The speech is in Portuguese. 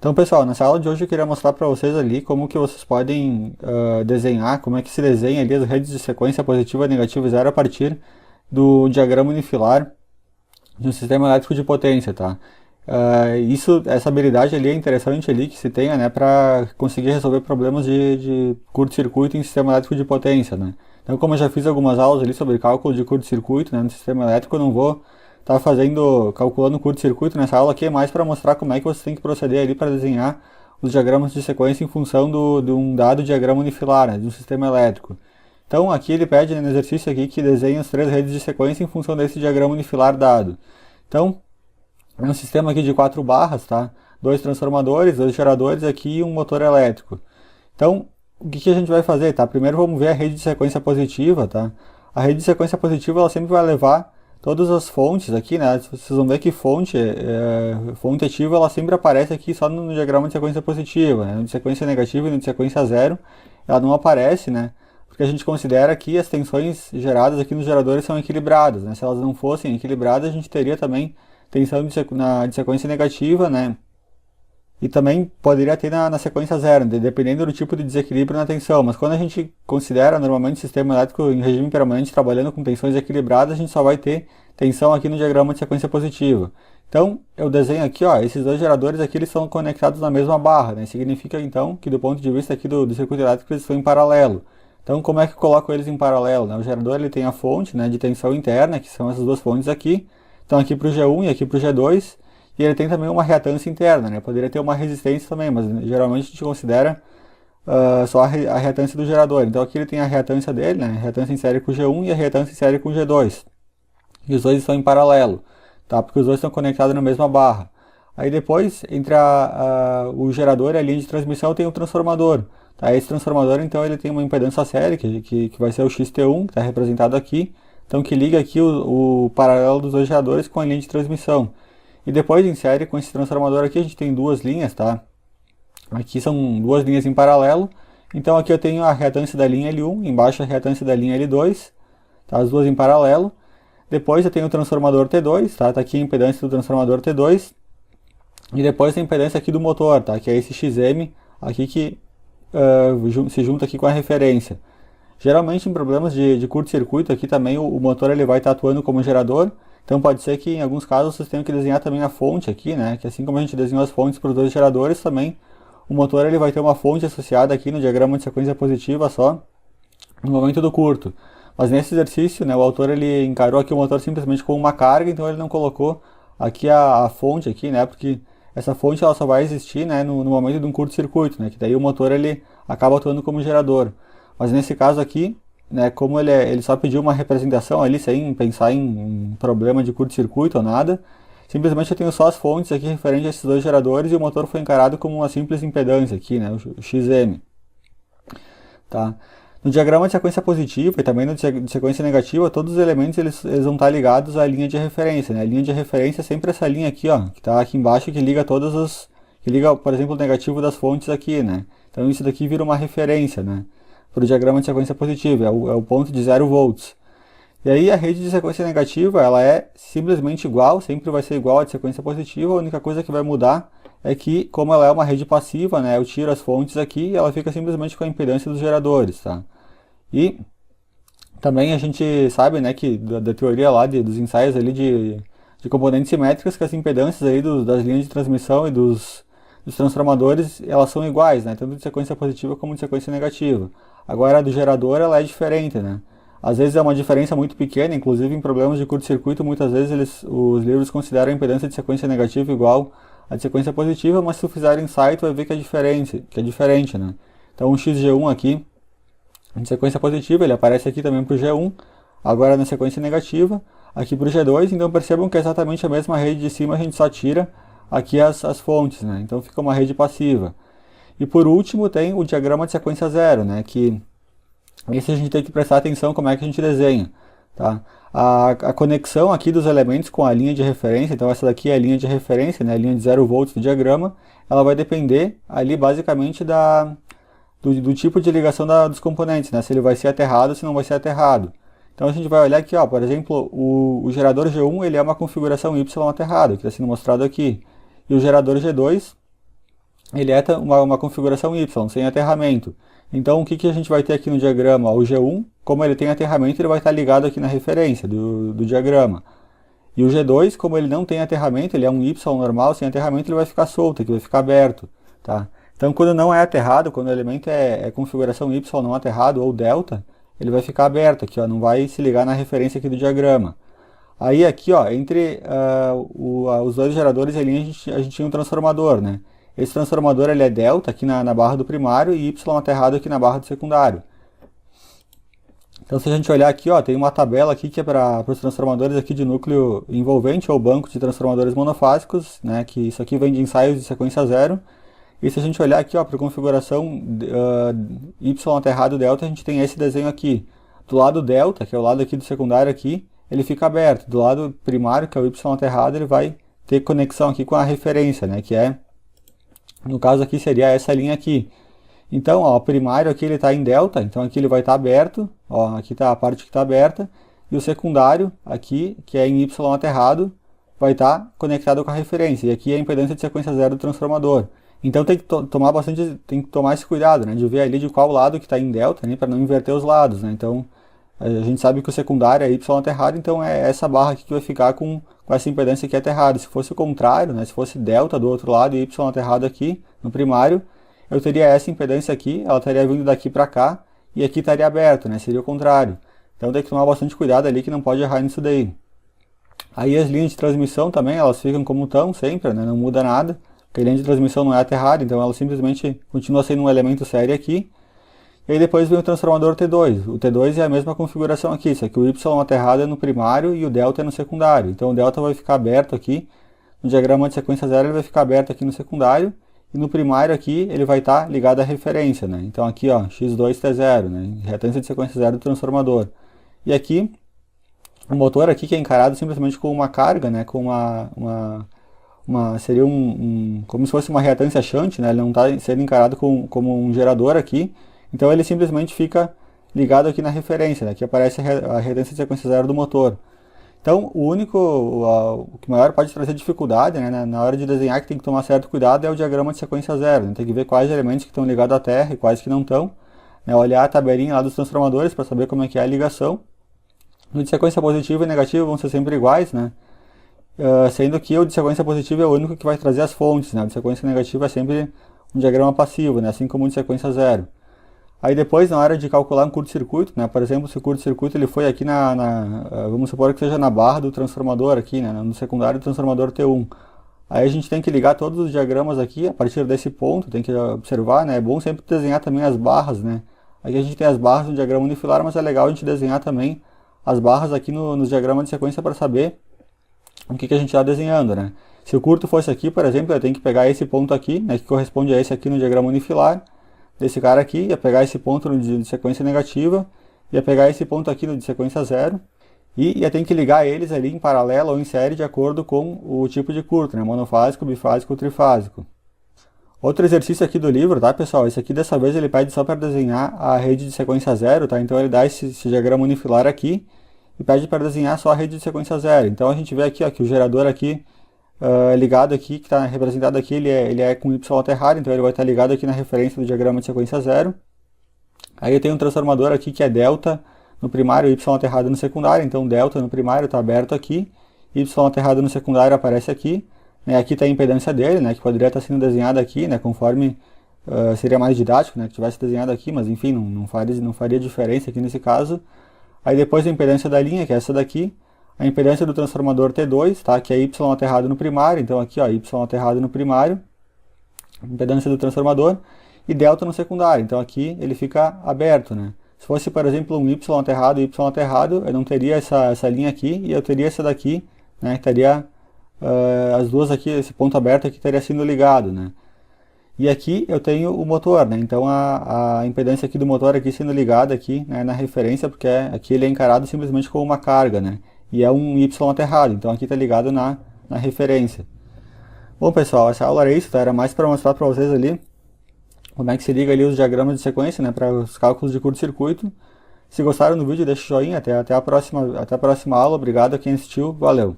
Então, pessoal, nessa aula de hoje eu queria mostrar para vocês ali como que vocês podem desenhar, como é que se desenha ali as redes de sequência positiva, negativa e zero a partir do diagrama unifilar de um sistema elétrico de potência, tá? Essa habilidade ali é interessante ali que se tenha, né, para conseguir resolver problemas de curto-circuito em sistema elétrico de potência, né? Então, como eu já fiz algumas aulas ali sobre cálculo de curto-circuito, né, no sistema elétrico, eu não vou estar calculando curto-circuito nessa aula aqui, é mais para mostrar como é que você tem que proceder ali para desenhar os diagramas de sequência em função de um dado diagrama unifilar, né, de um sistema elétrico. Então, aqui ele pede, né, no exercício aqui que desenhe as três redes de sequência em função desse diagrama unifilar dado. Então, é um sistema aqui de 4 barras, tá? Dois transformadores, dois geradores aqui e um motor elétrico. Então, o que a gente vai fazer, tá? Primeiro vamos ver a rede de sequência positiva, tá? A rede de sequência positiva ela sempre vai levar todas as fontes aqui, né? Vocês vão ver que fonte ativa ela sempre aparece aqui só no diagrama de sequência positiva, né? No de sequência negativa e no de sequência zero ela não aparece, né? Porque a gente considera que as tensões geradas aqui nos geradores são equilibradas, né? Se elas não fossem equilibradas, a gente teria também tensão de sequência negativa, né? E também poderia ter na sequência zero, dependendo do tipo de desequilíbrio na tensão. Mas quando a gente considera normalmente o sistema elétrico em regime permanente trabalhando com tensões equilibradas, a gente só vai ter tensão aqui no diagrama de sequência positiva. Então, eu desenho aqui, ó, esses dois geradores aqui eles são conectados na mesma barra, né? Significa então que do ponto de vista aqui do circuito elétrico eles estão em paralelo. Então, como é que eu coloco eles em paralelo, né? O gerador ele tem a fonte, né, de tensão interna, que são essas duas fontes aqui. Então, aqui para o G1 e aqui para o G2. E ele tem também uma reatância interna, né? Poderia ter uma resistência também, mas geralmente a gente considera só a reatância do gerador. Então aqui ele tem a reatância dele, né? A reatância em série com o G1 e a reatância em série com o G2. E os dois estão em paralelo, tá? Porque os dois estão conectados na mesma barra. Aí depois, entre o gerador e a linha de transmissão, tem o transformador. Tá? Esse transformador, então, ele tem uma impedância série, que vai ser o XT1, que está representado aqui. Então, que liga aqui o paralelo dos dois geradores com a linha de transmissão. E depois, em série, com esse transformador aqui, a gente tem duas linhas, tá? Aqui são duas linhas em paralelo. Então, aqui eu tenho a reatância da linha L1, embaixo a reatância da linha L2, tá? As duas em paralelo. Depois eu tenho o transformador T2, tá? Tá aqui a impedância do transformador T2. E depois a impedância aqui do motor, tá? Que é esse XM aqui que se junta aqui com a referência. Geralmente em problemas de curto-circuito aqui também o motor ele vai estar atuando como gerador. Então pode ser que em alguns casos vocês tenham que desenhar também a fonte aqui, né? Que assim como a gente desenhou as fontes para os dois geradores, também o motor ele vai ter uma fonte associada aqui no diagrama de sequência positiva só no momento do curto. Mas nesse exercício, né, o autor ele encarou aqui o motor simplesmente como uma carga, então ele não colocou aqui a fonte aqui, né? Porque essa fonte ela só vai existir, né, no momento de um curto-circuito, né? Que daí o motor ele acaba atuando como gerador. Mas nesse caso aqui, né, como ele só pediu uma representação ali, sem pensar em problema de curto-circuito ou nada, simplesmente eu tenho só as fontes aqui referentes a esses dois geradores e o motor foi encarado como uma simples impedância aqui, né, o XM. Tá? No diagrama de sequência positiva e também no de sequência negativa, todos os elementos eles vão estar ligados à linha de referência. Né? A linha de referência é sempre essa linha aqui, ó, que está aqui embaixo, que liga que liga, por exemplo, o negativo das fontes aqui, né? Então isso daqui vira uma referência, né? Para o diagrama de sequência positiva, é o ponto de 0 volts. E aí a rede de sequência negativa, ela é simplesmente igual, sempre vai ser igual à de sequência positiva, a única coisa que vai mudar é que, como ela é uma rede passiva, né, eu tiro as fontes aqui e ela fica simplesmente com a impedância dos geradores, tá? E também a gente sabe, né, que da teoria lá, dos ensaios ali de componentes simétricas, que as impedâncias aí das linhas de transmissão e dos transformadores, elas são iguais, né, tanto de sequência positiva como de sequência negativa. Agora a do gerador ela é diferente, né? Às vezes é uma diferença muito pequena, inclusive em problemas de curto-circuito, muitas vezes os livros consideram a impedância de sequência negativa igual à de sequência positiva, mas se tu fizer insight vai ver que é diferente, né? Então o XG1 aqui, de sequência positiva, ele aparece aqui também para o G1, agora na sequência negativa, aqui para o G2, então percebam que é exatamente a mesma rede de cima, a gente só tira aqui as fontes, né? Então fica uma rede passiva. E por último tem o diagrama de sequência zero, né, que esse a gente tem que prestar atenção como é que a gente desenha. Tá? A conexão aqui dos elementos com a linha de referência, então essa daqui é a linha de referência, né, a linha de 0 volts do diagrama, ela vai depender ali basicamente do tipo de ligação dos componentes, né, se ele vai ser aterrado ou se não vai ser aterrado. Então a gente vai olhar aqui, ó, por exemplo, o gerador G1 ele é uma configuração Y aterrado, que está sendo mostrado aqui. E o gerador G2 ele é uma configuração Y, sem aterramento. Então, o que a gente vai ter aqui no diagrama? O G1, como ele tem aterramento, ele vai estar ligado aqui na referência do diagrama. E o G2, como ele não tem aterramento, ele é um Y normal, sem aterramento, ele vai ficar solto, aqui vai ficar aberto. Tá? Então, quando não é aterrado, quando o elemento é configuração Y não aterrado ou delta, ele vai ficar aberto aqui, ó, não vai se ligar na referência aqui do diagrama. Aí aqui, ó, entre os dois geradores ali, a gente tinha um transformador, né? Esse transformador ele é delta aqui na barra do primário e Y aterrado aqui na barra do secundário. Então, se a gente olhar aqui, ó, tem uma tabela aqui que é para os transformadores aqui de núcleo envolvente ou banco de transformadores monofásicos, né? Que isso aqui vem de ensaios de sequência zero. E se a gente olhar aqui, ó, para configuração Y aterrado delta, a gente tem esse desenho aqui. Do lado delta, que é o lado aqui do secundário aqui, ele fica aberto. Do lado primário, que é o Y aterrado, ele vai ter conexão aqui com a referência, né? Que é, no caso aqui, seria essa linha aqui. Então, ó, o primário aqui ele está em delta, então aqui ele vai estar aberto, ó, aqui está a parte que está aberta, e o secundário aqui, que é em Y aterrado, vai estar conectado com a referência, e aqui é a impedância de sequência zero do transformador. Então tem que tomar esse cuidado, né, de ver ali de qual lado que está em delta, né, para não inverter os lados, né. Então a gente sabe que o secundário é Y aterrado, então é essa barra aqui que vai ficar com essa impedância aqui aterrada. Se fosse o contrário, né, se fosse delta do outro lado e Y aterrado aqui no primário, eu teria essa impedância aqui, ela estaria vindo daqui para cá, e aqui estaria aberto, né? Seria o contrário. Então tem que tomar bastante cuidado ali, que não pode errar nisso daí. Aí as linhas de transmissão também, elas ficam como estão sempre, né? Não muda nada, porque a linha de transmissão não é aterrada, então ela simplesmente continua sendo um elemento sério aqui. E aí depois vem o transformador T2. O T2 é a mesma configuração aqui, só que o Y aterrado é no primário e o delta é no secundário. Então o delta vai ficar aberto aqui, no diagrama de sequência zero ele vai ficar aberto aqui no secundário, e no primário aqui ele vai estar ligado à referência, né? Então aqui, ó, X2T0, né? Reatância de sequência zero do transformador. E aqui, o motor aqui que é encarado simplesmente com uma carga, né? Com seria como se fosse uma reatância shunt, né? Ele não está sendo encarado como um gerador aqui. Então ele simplesmente fica ligado aqui na referência, né? Aqui aparece a reatância de sequência zero do motor. Então, o que maior pode trazer dificuldade, né, na hora de desenhar, que tem que tomar certo cuidado, é o diagrama de sequência zero. Né? Tem que ver quais elementos que estão ligados à Terra e quais que não estão. Né? Olhar a tabelinha lá dos transformadores para saber como é que é a ligação. O de sequência positiva e negativa vão ser sempre iguais, né? Sendo que o de sequência positiva é o único que vai trazer as fontes. Né? O de sequência negativa é sempre um diagrama passivo, né? Assim como o de sequência zero. Aí depois, na hora de calcular um curto-circuito, né, por exemplo, se o curto-circuito ele foi aqui vamos supor que seja na barra do transformador aqui, né, no secundário do transformador T1. Aí a gente tem que ligar todos os diagramas aqui a partir desse ponto, tem que observar, né, é bom sempre desenhar também as barras, né. Aqui a gente tem as barras no diagrama unifilar, mas é legal a gente desenhar também as barras aqui nos diagramas de sequência para saber o que a gente está desenhando, né. Se o curto fosse aqui, por exemplo, eu tenho que pegar esse ponto aqui, né, que corresponde a esse aqui no diagrama unifilar, desse cara aqui, ia pegar esse ponto no de sequência negativa, ia pegar esse ponto aqui no de sequência zero, e ia ter que ligar eles ali em paralelo ou em série de acordo com o tipo de curto, né? Monofásico, bifásico ou trifásico. Outro exercício aqui do livro, tá, pessoal? Esse aqui dessa vez ele pede só para desenhar a rede de sequência zero, tá? Então ele dá esse diagrama unifilar aqui e pede para desenhar só a rede de sequência zero. Então a gente vê aqui, ó, que o gerador aqui ligado aqui, que está representado aqui, ele é com Y aterrado, então ele vai estar ligado aqui na referência do diagrama de sequência zero. Aí eu tenho um transformador aqui que é delta no primário e Y aterrado no secundário, então delta no primário está aberto aqui, Y aterrado no secundário aparece aqui, né? Aqui está a impedância dele, né, que poderia estar sendo desenhada aqui, né, conforme seria mais didático, né, que tivesse desenhado aqui, mas enfim, não faria diferença aqui nesse caso. Aí depois a impedância da linha, que é essa daqui, a impedância do transformador T2, tá? Que é Y aterrado no primário, então aqui, ó, Y aterrado no primário, impedância do transformador, e delta no secundário, então aqui ele fica aberto, né? Se fosse, por exemplo, um Y aterrado e Y aterrado, eu não teria essa linha aqui, e eu teria essa daqui, né? Que teria as duas aqui, esse ponto aberto aqui teria sido ligado, né? E aqui eu tenho o motor, né? Então a impedância aqui do motor aqui sendo ligada aqui, né, na referência, porque aqui ele é encarado simplesmente como uma carga, né? E é um Y aterrado, então aqui está ligado na referência. Bom, pessoal, essa aula era isso, tá? Era mais para mostrar para vocês ali como é que se liga ali os diagramas de sequência, né, para os cálculos de curto-circuito. Se gostaram do vídeo, deixa o joinha, até a próxima aula. Obrigado a quem assistiu, valeu!